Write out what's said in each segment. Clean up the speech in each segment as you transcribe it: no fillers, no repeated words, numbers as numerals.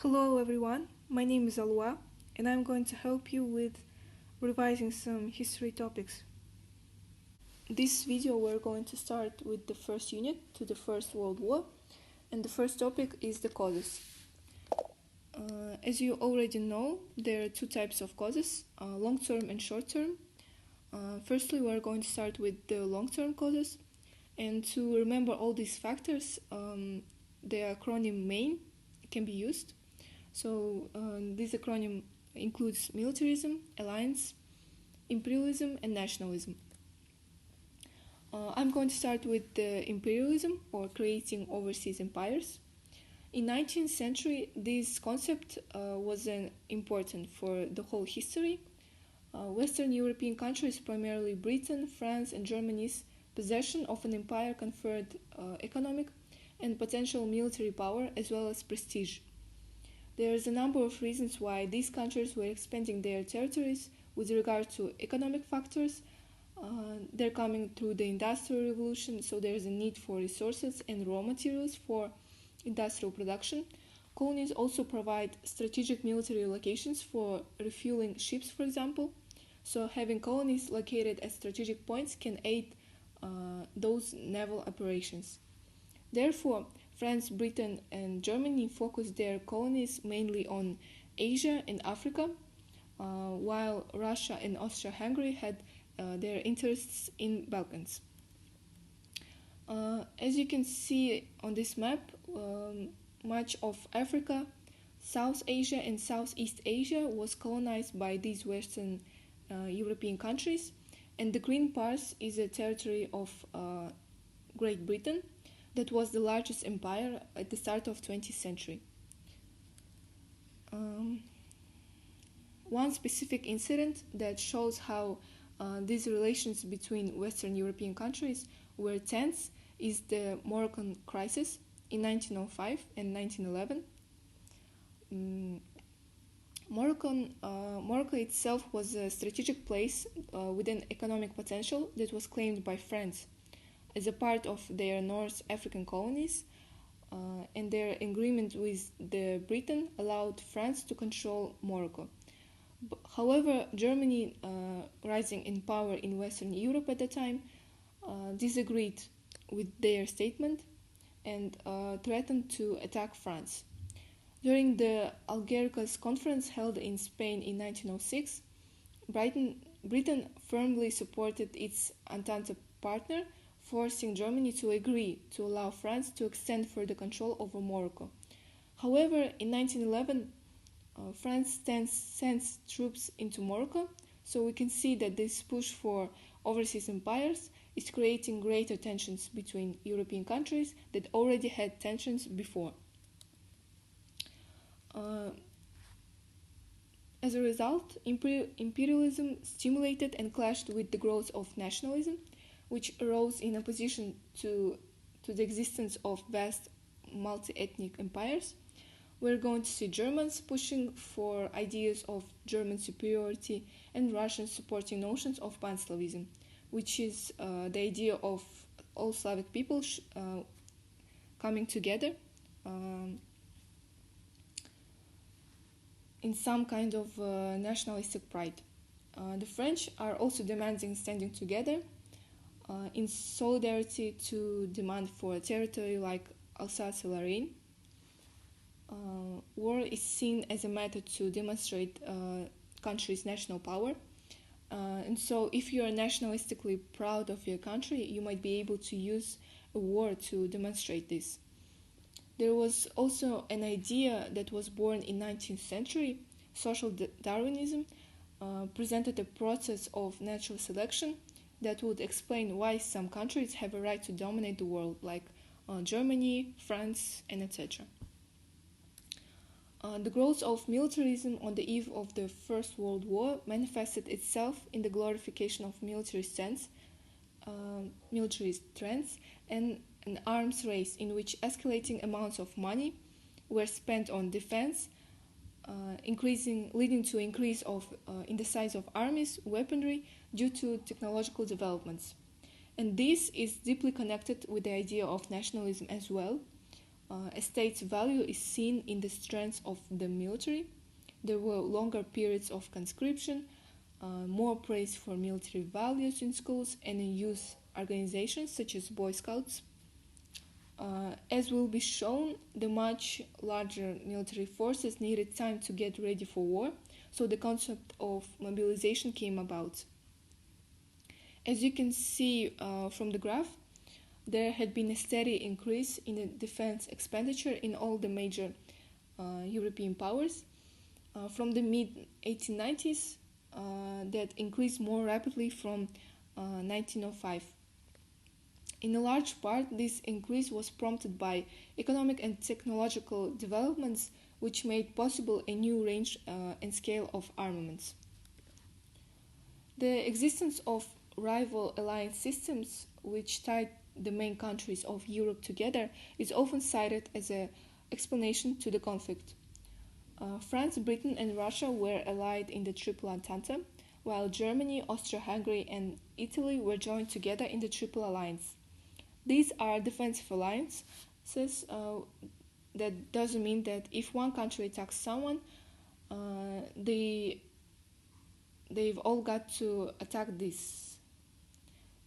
Hello everyone, my name is Alua and I'm going to help you with revising some history topics. This video we're going to start with the first unit to the First World War, and the first topic is the causes. As you already know, there are two types of causes, long-term and short-term. Firstly, we're going to start with the long-term causes, and to remember all these factors, the acronym MAIN can be used. So this acronym includes militarism, alliance, imperialism, and nationalism. I'm going to start with the imperialism, or creating overseas empires. In 19th century, this concept was important for the whole history. Western European countries, primarily Britain, France, and Germany's possession of an empire conferred economic and potential military power as well as prestige. There is a number of reasons why these countries were expanding their territories with regard to economic factors. They're coming through the Industrial Revolution, so there is a need for resources and raw materials for industrial production. Colonies also provide strategic military locations for refueling ships, for example. So having colonies located at strategic points can aid those naval operations. Therefore, France, Britain, and Germany focused their colonies mainly on Asia and Africa, while Russia and Austria-Hungary had their interests in Balkans. As you can see on this map, much of Africa, South Asia, and Southeast Asia was colonized by these Western European countries, and the green part is a territory of Great Britain that was the largest empire at the start of 20th century. One specific incident that shows how these relations between Western European countries were tense is the Moroccan crisis in 1905 and 1911. Morocco itself was a strategic place with an economic potential that was claimed by France as a part of their North African colonies, and their agreement with Britain allowed France to control Morocco. However, Germany, rising in power in Western Europe at the time, disagreed with their statement and threatened to attack France. During the Algeciras conference held in Spain in 1906, Britain firmly supported its Entente partner, forcing Germany to agree to allow France to extend further control over Morocco. However, in 1911, France sends troops into Morocco, so we can see that this push for overseas empires is creating greater tensions between European countries that already had tensions before. As a result, imperialism stimulated and clashed with the growth of nationalism, which arose in opposition to the existence of vast multi-ethnic empires. We're going to see Germans pushing for ideas of German superiority and Russians supporting notions of pan-Slavism, which is the idea of all Slavic people coming together in some kind of nationalistic pride. The French are also demanding standing together in solidarity to demand for a territory like Alsace-Lorraine. War is seen as a method to demonstrate country's national power, and so if you are nationalistically proud of your country, you might be able to use a war to demonstrate this. There was also an idea that was born in 19th century, social Darwinism, presented a process of natural selection that would explain why some countries have a right to dominate the world, like Germany, France, and etc. The growth of militarism on the eve of the First World War manifested itself in the glorification of military strengths, and an arms race in which escalating amounts of money were spent on defense, leading to increase in the size of armies, weaponry, due to technological developments. And this is deeply connected with the idea of nationalism as well, A state's value is seen in the strength of the military. There were longer periods of conscription, more praise for military values in schools and in youth organizations such as Boy Scouts. As will be shown, the much larger military forces needed time to get ready for war, so the concept of mobilization came about. As you can see from the graph, there had been a steady increase in the defense expenditure in all the major European powers. From the mid-1890s, that increased more rapidly from 1905. In a large part, this increase was prompted by economic and technological developments which made possible a new range and scale of armaments. The existence of rival alliance systems which tied the main countries of Europe together is often cited as an explanation to the conflict. France, Britain, and Russia were allied in the Triple Entente, while Germany, Austria-Hungary, and Italy were joined together in the Triple Alliance. These are defensive alliances. That doesn't mean that if one country attacks someone, they've all got to attack this.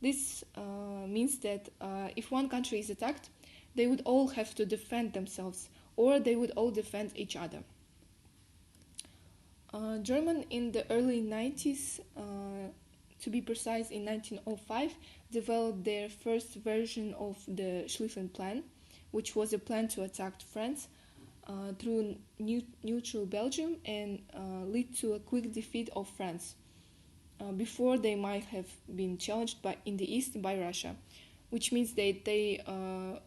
This means that if one country is attacked, they would all have to defend themselves, or they would all defend each other. Germany in the early 90s, to be precise in 1905, developed their first version of the Schlieffen Plan, which was a plan to attack France through neutral Belgium and lead to a quick defeat of France. Before they might have been challenged in the east by Russia, which means that they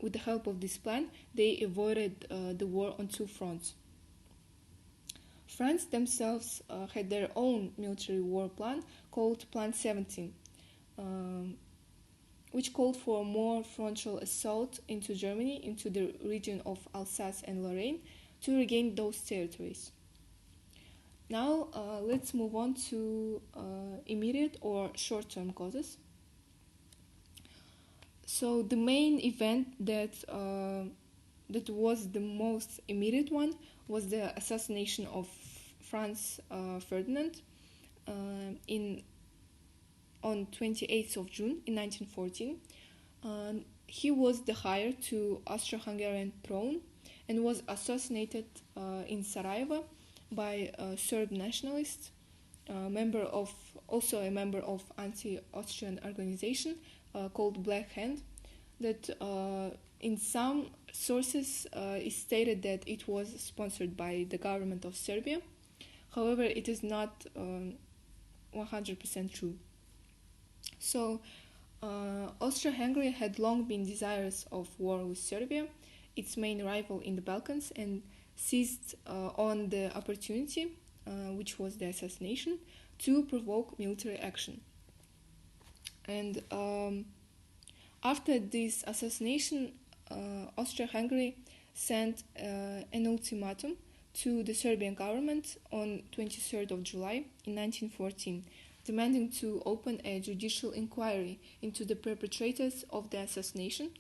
with the help of this plan, they avoided the war on two fronts. France themselves had their own military war plan called Plan 17, which called for a more frontal assault into Germany, into the region of Alsace and Lorraine, to regain those territories. Now let's move on to immediate or short-term causes. So the main event that was the most immediate one was the assassination of Franz Ferdinand on 28th of June in 1914. He was the heir to Austro-Hungarian throne and was assassinated in Sarajevo by a Serb nationalist, also a member of anti-Austrian organization called Black Hand, that in some sources is stated that it was sponsored by the government of Serbia. However, it is not 100% true. So Austria-Hungary had long been desirous of war with Serbia, its main rival in the Balkans, and seized on the opportunity, which was the assassination, to provoke military action. And after this assassination, Austria-Hungary sent an ultimatum to the Serbian government on 23rd of July in 1914, demanding to open a judicial inquiry into the perpetrators of the assassination,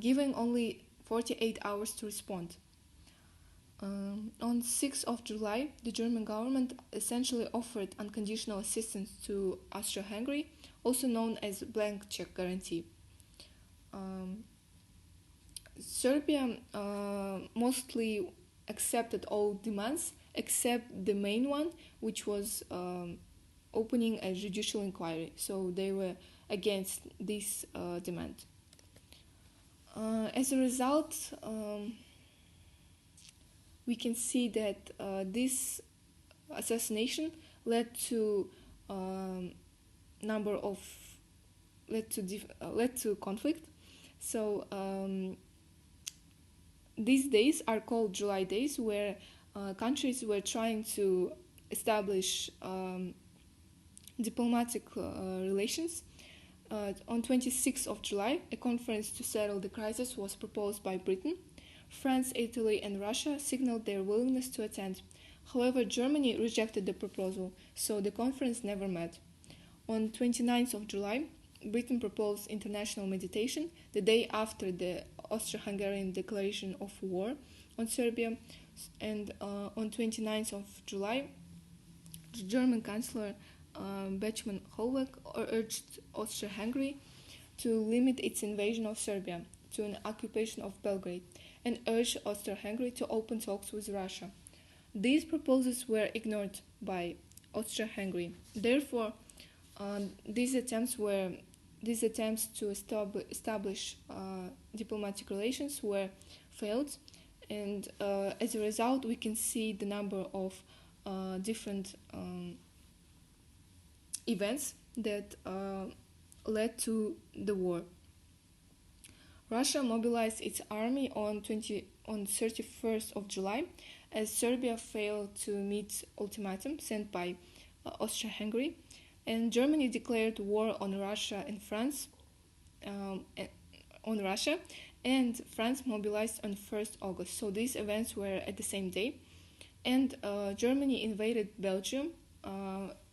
giving only 48 hours to respond. On 6th of July, the German government essentially offered unconditional assistance to Austria-Hungary, also known as blank check guarantee. Serbia mostly accepted all demands except the main one, which was opening a judicial inquiry. So they were against this demand. As a result, we can see that this assassination led to conflict. So these days are called July days, where countries were trying to establish diplomatic relations. On 26th of July, a conference to settle the crisis was proposed by Britain. France, Italy, and Russia signaled their willingness to attend. However, Germany rejected the proposal, so the conference never met. On 29th of July, Britain proposed international mediation the day after the Austro-Hungarian declaration of war on Serbia, and on 29th of July, the German Chancellor Bethmann Hollweg urged Austria-Hungary to limit its invasion of Serbia to an occupation of Belgrade and urged Austria-Hungary to open talks with Russia. These proposals were ignored by Austria-Hungary. Therefore, these attempts to establish diplomatic relations were failed, and as a result, we can see the number of different events that led to the war. Russia mobilized its army on 31st of July, as Serbia failed to meet ultimatum sent by Austria-Hungary, and Germany declared war on Russia and France. And France mobilized on 1st August. So these events were at the same day, and Germany invaded Belgium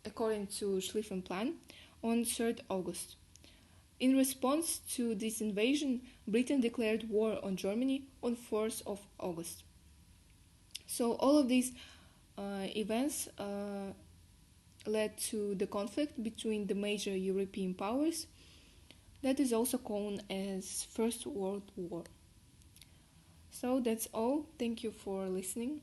according to Schlieffen Plan on 3rd August. In response to this invasion, Britain declared war on Germany on 4th of August. So all of these events led to the conflict between the major European powers that is also known as First World War. So that's all. Thank you for listening.